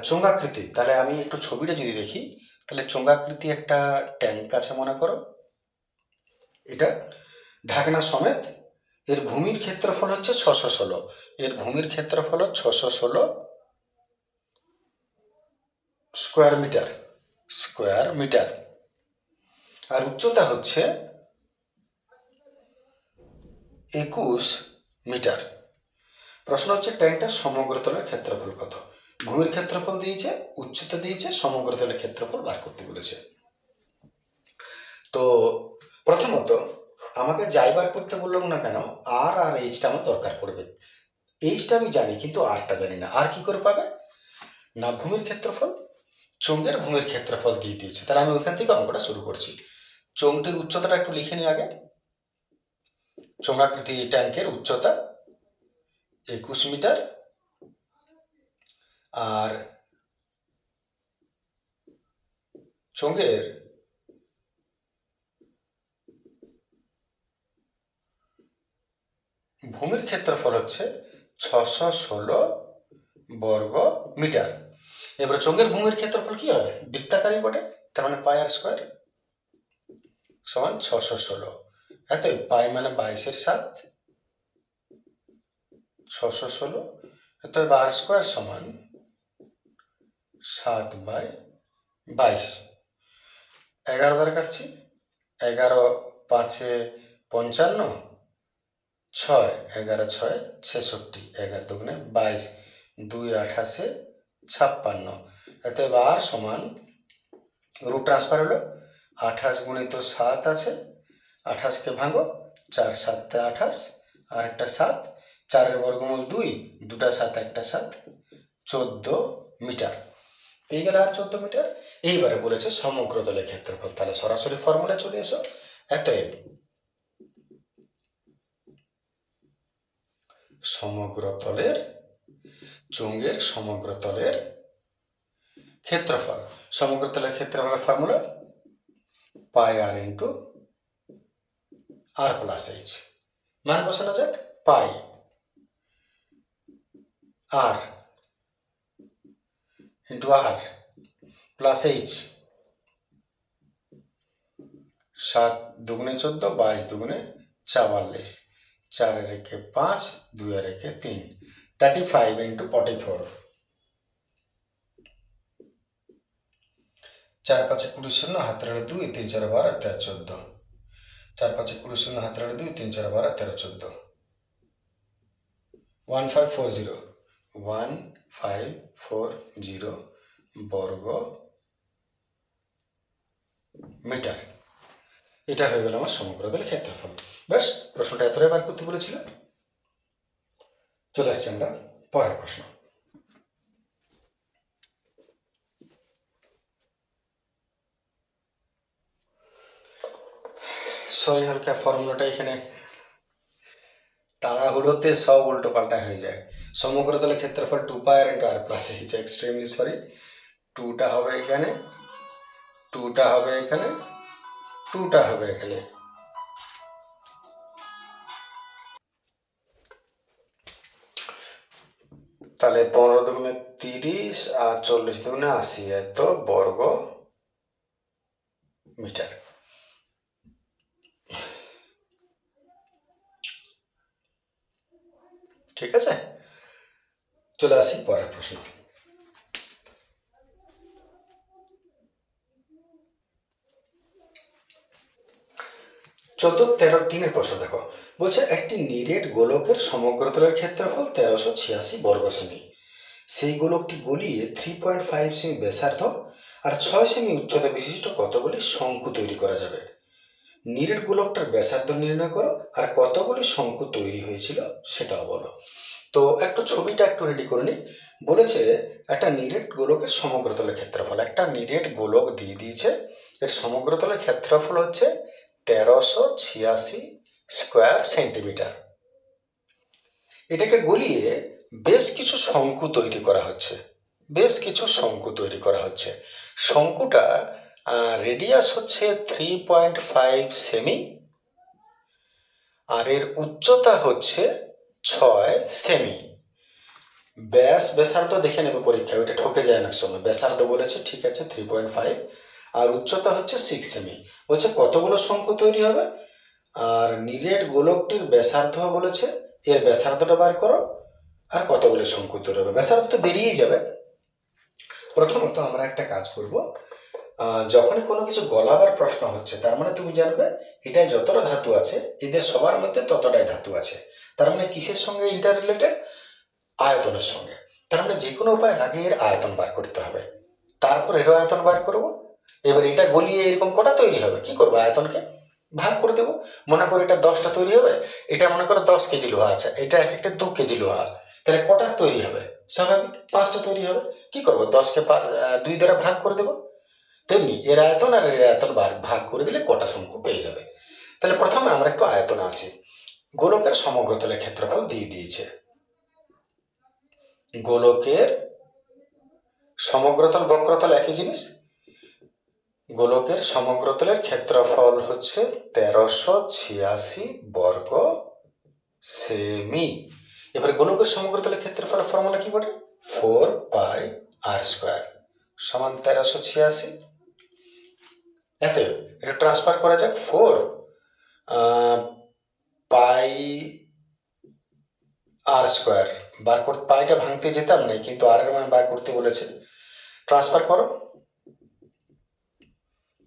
চোঙাকৃতি, তাহলে আমি একটু ছবিটা যদি দেখি, তাহলে চোঙাকৃতি একটা ট্যাঙ্ক আছে মনে করো, এটা ঢাকনা সমেত, এর ভূমির ক্ষেত্রফল হচ্ছে 616, এর ভূমির ক্ষেত্রফল 616 স্কোয়ার মিটার, আর উচ্চতা হচ্ছে 21 মিটার। প্রশ্ন হচ্ছে ট্যাঙ্কটার সমগ্র তলের ক্ষেত্রফল কত? ভূমির ক্ষেত্রফল দিয়েছে, উচ্চতা দিয়েছে, সমগ্র তলের ক্ষেত্রফল বার করতে বলেছে। তো প্রথমত আমাকে যাই বার করতে বললাম না কেন, আর এইচটা আমার দরকার পড়বে। এইচটা আমি জানি কিন্তু আরটা জানি না। আর কি করে পাবে না, ভূমির ক্ষেত্রফল, চোঙের ভূমির ক্ষেত্রফল দিয়ে দিয়েছে। তাহলে আমি ওইখান থেকে অঙ্কটা শুরু করছি। চোঙটির উচ্চতাটা একটু লিখে নিই আগে। চোঙাকৃতি ট্যাঙ্কের উচ্চতা 21 মিটার, আর চোঙের ভূমির ক্ষেত্রফল হচ্ছে 616 বর্গ মিটার। এবারে চোঙের ভূমির ক্ষেত্রফল কি হবে? বৃত্তাকারী বটে, তার মানে পাই আর স্কোয়ার সমান 616। এত পাই মানে 22/7, 616, এত আর স্কোয়ার সমান 7/22। 11 দ্বারা কাটছি, 11 5-এ 55, 6, 11 6 66, 11 দুগুণে 22, 2 28-এ 56। অতএব আর সমান, রুট ট্রান্সফার হলো, 28 গুণিত 7 আছে, 28কে ভাঙো, 4 7-এ 28, আর একটা 7, 4-এর বর্গমূল 2, 2টা 7 একটা 7, 14 মিটার পেয়ে গেল। আর 14 মিটার। এইবারে বলেছে সমগ্র তলের ক্ষেত্রফল, তাহলে সরাসরি ফর্মুলা চলে এসো। অতএব সমগ্র তলের, চোঙের সমগ্র তলের ক্ষেত্রফল, সমগ্র তলের ক্ষেত্রফলের ফর্মুলা পাই আর ইন্টু আর প্লাস এইচ। মান বসানো যাক, পাই আর ইন্টু আর প্লাস এইচ, 7 দুগুণে 14, 22 দুগুণে 44, 4 রেখে 5, 2 রেখে 3, 35 ইন্টু 44, 4 5 20 শূন্য, হাতের 2, 3 4 12, 13 14, 4 5 20 শূন্য, হাতের 2, 3 4 12, 13 14, 1540, 1540 বর্গ মিটার। এটা হয়ে গেল আমার সমগ্র তলের ক্ষেত্রফল। ব্যাস, প্রশ্নটা এতটাই বার করতে বলেছিল। চলে আসছি আমরা পরের প্রশ্ন। সরি, হালকা ফর্মুলাটা এখানে তাড়াহুড়োতে সব উল্টো পাল্টা হয়ে যায়। সমগ্র তলের ক্ষেত্রফল 2 পাই আর ইন্টু আর প্লাস এইচ, এক্সট্রিমলি সরি। 2টা হবে এখানে, 2টা হবে এখানে, 2টা হবে এখানে। তাহলে 15 দুগুণে 30 আর 40 দুগুণে 80, এত বর্গ মিটার। ঠিক আছে, চলে আসি পরের প্রশ্ন। 14-13 প্রশ্ন দেখো, বলছে একটি নিরেট গোলকের সমগ্রতলের ক্ষেত্রফল 1386 বর্গ সেমি। সেই গোলকটি গলিয়ে 3.5 সেমি ব্যাসার্ধ আর 6 সেমি উচ্চতা বিশিষ্ট কতগুলি শঙ্কু তৈরি করা যাবে। নিরেট গোলকটার ব্যাসার্ধ নির্ণয় করো আর কতগুলি শঙ্কু তৈরি হয়েছিল সেটাও বলো। তো একটু ছবিটা একটু রেডি করে নি। বলেছে একটা নিরেট গোলকের সমগ্রতলের ক্ষেত্রফল, একটা নিরেট গোলক দিয়ে দিয়েছে, এর সমগ্রতলের ক্ষেত্রফল হচ্ছে 1386 স্কোয়ার সেন্টিমিটার। এটাকে গলিয়ে বেশ কিছু শঙ্কু তৈরি করা হচ্ছে, বেশ কিছু শঙ্কু তৈরি করা হচ্ছে। শঙ্কুটা রেডিয়াস হচ্ছে 3.5 সেমি আর এর উচ্চতা হচ্ছে 6 সেমি। ব্যাসার্ধ দেখে নেবে পরীক্ষায়, ওইটা ঠকে যায় না সময়। ব্যাসার্ধ বলেছে, ঠিক আছে, 3.5 আর উচ্চতা হচ্ছে 6 সেমি। বলছে কতগুলো শঙ্কু তৈরি হবে আর নিরেট গোলকটির ব্যাসার্ধ বলেছে, এর ব্যাসার্ধটা বার করো আর কতগুলো শঙ্কু তৈরি হবে। ব্যাসার্ধ তো বেরিয়েই যাবে। প্রথমত আমরা একটা কাজ করব, যখনই কোনো কিছু গলাবার প্রশ্ন হচ্ছে তার মানে তুমি জানবে এটাই যতটা ধাতু আছে এদের সবার মধ্যে ততটাই ধাতু আছে। তার মানে কিসের সঙ্গে ইন্টার রিলেটেড? আয়তনের সঙ্গে। তার মানে যে কোনো উপায় আগে এর আয়তন বার করতে হবে, তারপর এরও আয়তন বার করব। এবার এটা গলিয়ে এরকম কটা তৈরি হবে, কি করবো, আয়তনকে ভাগ করে দেবো। মনে করো এটা 10টা তৈরি হবে, এটা মনে করো 10 কেজি লোহা আছে, এটা এক একটা 2 কেজি লোহা, তাহলে কটা তৈরি হবে? স্বাভাবিক 5টা তৈরি হবে। কি করবো, 10কে 2 দ্বারা ভাগ করে দেবো। তেমনি এর আয়তন আর এর আয়তন ভাগ করে দিলে কটা শঙ্কু পেয়ে যাবে। তাহলে প্রথমে আমরা একটু আয়তনে আসি। গোলকের সমগ্রতলের ক্ষেত্রফল দিয়ে দিয়েছে। গোলকের সমগ্রতল বক্রতল একই জিনিস। গোলকের সমগ্রতলের ক্ষেত্রফল হচ্ছে 1386 বর্গ সেমি। এবার গোলকের সমগ্রতলের ক্ষেত্রফলের ফর্মুলা কি বলে? 4πr² সমান 1386। এত এটা ট্রান্সফার করা যাক। 4πr² বার করতে, পাইটা ভাঙতে যেতাম না কিন্তু আর এর মান বার করতে বলেছে, ট্রান্সফার করো,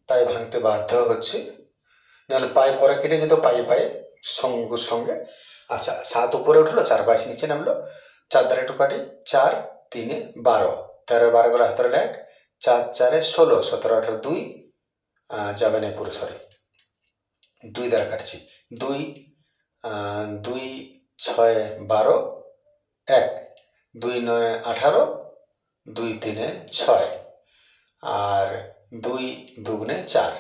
তাই ভাঙতে বাধ্য হচ্ছে, নাহলে পাই পরে কেটে যেত, পায়ে পায়ে শঙ্কুর সঙ্গে। আচ্ছা, 7 উপরে উঠলো, 4 22 নিচে নামলো, 4 দ্বারা একটু কাটি, 4 3 12, 13 12 গেলো হাতের 1, 4 4 16, 17 18 2 যাবে না পুরো, সরি 2 দ্বারা কাটছি, 2 2 6 12 1, 2 9 18, 2 3 6 আর 2 2 4,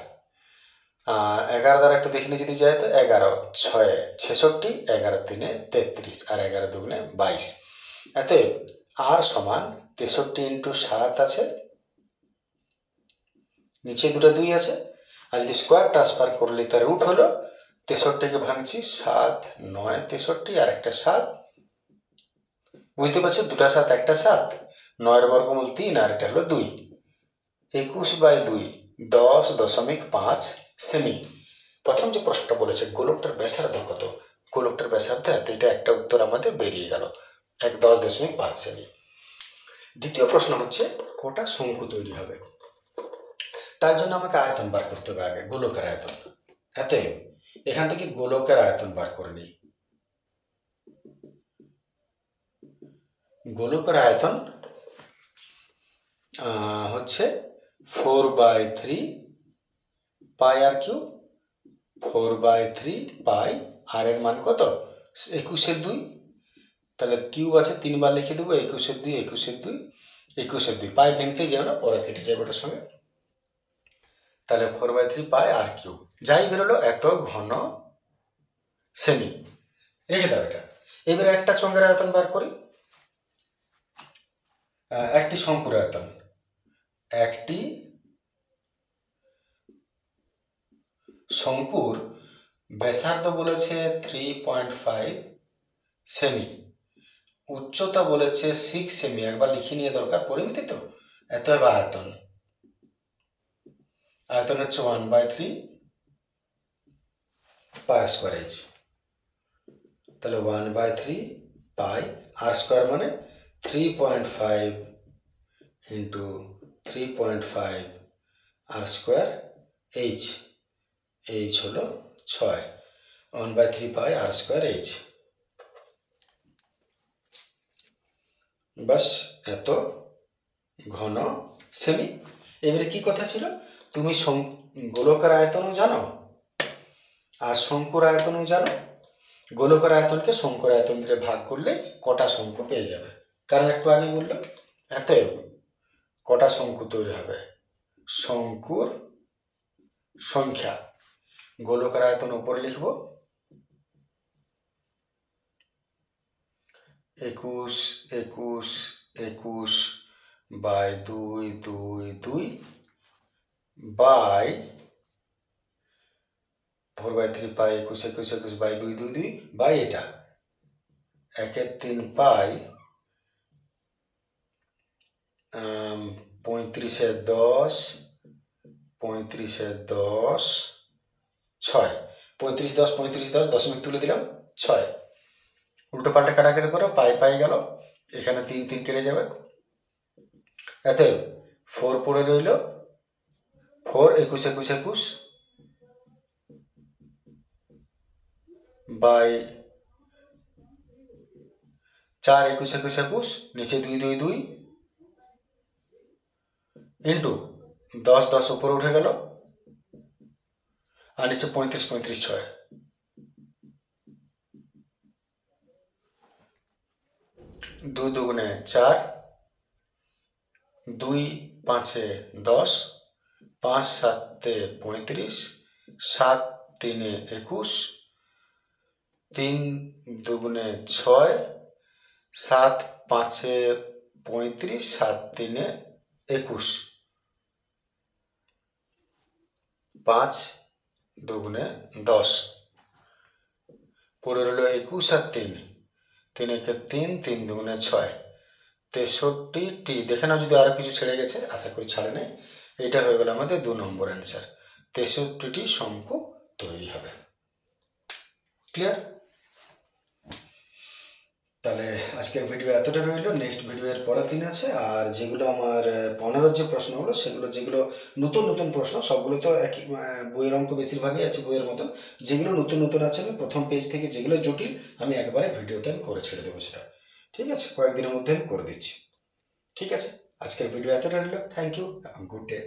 11 দ্বারা একটু দেখে নিয়ে যদি যায় তো 11 6 66, 11 3 33 আর 11 2 22। অতএব আর সমান 63 × 7 আছে, নিচে দুটো 2 আছে, আর যদি স্কোয়ার ট্রান্সফার করলে তার রুট হলো 63কে ভাঙছি 7 9 63 আর একটা 7, বুঝতে পারছো, দুটা 7 একটা 7, 9 বর্গমূল 3 আর এটা হলো 2, 21/2 10.5 সেমি। প্রথম যে প্রশ্নটা বলেছে গোলকটার ব্যাসার্ধ কত, গোলকটার ব্যাসার্ধ এত, এটা একটা উত্তর আমাদের বেরিয়ে গেল, 10.5 সেমি। দ্বিতীয় প্রশ্ন হচ্ছে কটা শঙ্কু তৈরি হবে, তার জন্য আমাকে আয়তন বার করতে হবে আগে, গোলকের আয়তন। এতএব এখান থেকে গোলকের আয়তন বার করে নিই। গোলকের আয়তন হচ্ছে 4/3 পাই আর কিউ, 4/3 পাই, আর এর মান কত, 21/2, তাহলে কিউব আছে 3 বার লিখে দেবো, 21/2 21/2 21/2, পাই ভেঙতে যাও না, পরে কেটে যাবে ওটার সঙ্গে, তাহলে 4/3 পাই আর কিউব, যাই বেরোলো এত ঘন সেমি, রেখে দাও এটা। এবারে একটা চঙ্গের আয়তন বার করি, একটি শঙ্কুর আয়তন, একটি শঙ্কুর ব্যাসার্ধ বলেছে 3.5 সেমি, উচ্চতা বলেছে 6 সেমি, একবার লিখে নিয়ে দরকার, পরিমিতি তো, এত হবে আয়তন, আয়তন হচ্ছে 1/3 পাই² তাহলে 1/3 পাই আর স্কোয়ার মানে 3.5 ইন্টু 3.5 আর স্কোয়ার এইচ, এইচ হলো 6, 1/3 পাই আর স্কোয়ার এইচ। বাস এত ঘন সেমি। এবারে কি কথা ছিল, তুমি গোলকের আয়তনও জানো আর শঙ্কুর আয়তনও জানো। গোলকের আয়তনকে শঙ্কুর আয়তন দিয়ে ভাগ করলে কটা শঙ্কু পেয়ে যাবে, কারণ একটু আগে বললাম এতএব কটা শঙ্কু তৈরি হবে, শঙ্কুর সংখ্যা। গোলকের আয়তন উপরে লিখব 21 21 21 by 2 2 2 by 4/3 pi 21 21 21 by 2 2 2 by এটা 1/3 পাই 35/10 35/10 6, 35 10 35 10 দশমিক তুলে দিলাম 6, উল্টো পাল্টা কাটাকাটি করো, পাই পাই গেল, এখানে 3 3 কেটে যাবে। অতএব 4 পড়ে রইল, 4 21 21 21 বাই 4 21 21 21 নিচে 2 2 2 ইন্টু 10 10 উপরে উঠে গেল আর নিচে 35 35 6, 2 দুগুণে 4, 2 5 10, 5 7 35, 7 3 21, 3 দুগুণে 6, 7 5 35, 7 3 21, 5 দুগুণে 10 পড়ে রইল 21 আর 3, 3 একে 3, 3 দুগুণে 6, 63টি। দেখে নাও যদি আরো কিছু ছেড়ে গেছে, আশা করি ছাড়ে নেই। এটা হয়ে গেল আমাদের 2 নম্বর অ্যান্সার। 63টি শঙ্কু তৈরি হবে। ক্লিয়ার? তাহলে আজকের ভিডিও এতটা রইল। নেক্সট ভিডিওর পরের দিন আছে। আর যেগুলো আমার 15 যে প্রশ্নগুলো, সেগুলো যেগুলো নতুন নতুন প্রশ্ন, সবগুলো তো একই বইয়ের অঙ্ক বেশিরভাগই আছে বইয়ের মতন। যেগুলো নতুন নতুন আছে আমি প্রথম পেজ থেকে, যেগুলো জটিল আমি একবারে ভিডিওতে আমি করে ছেড়ে দেবো সেটা। ঠিক আছে, কয়েকদিনের মধ্যে আমি করে দিচ্ছি। ঠিক আছে, আজকের ভিডিও এতটা রইল। Thank you, good day.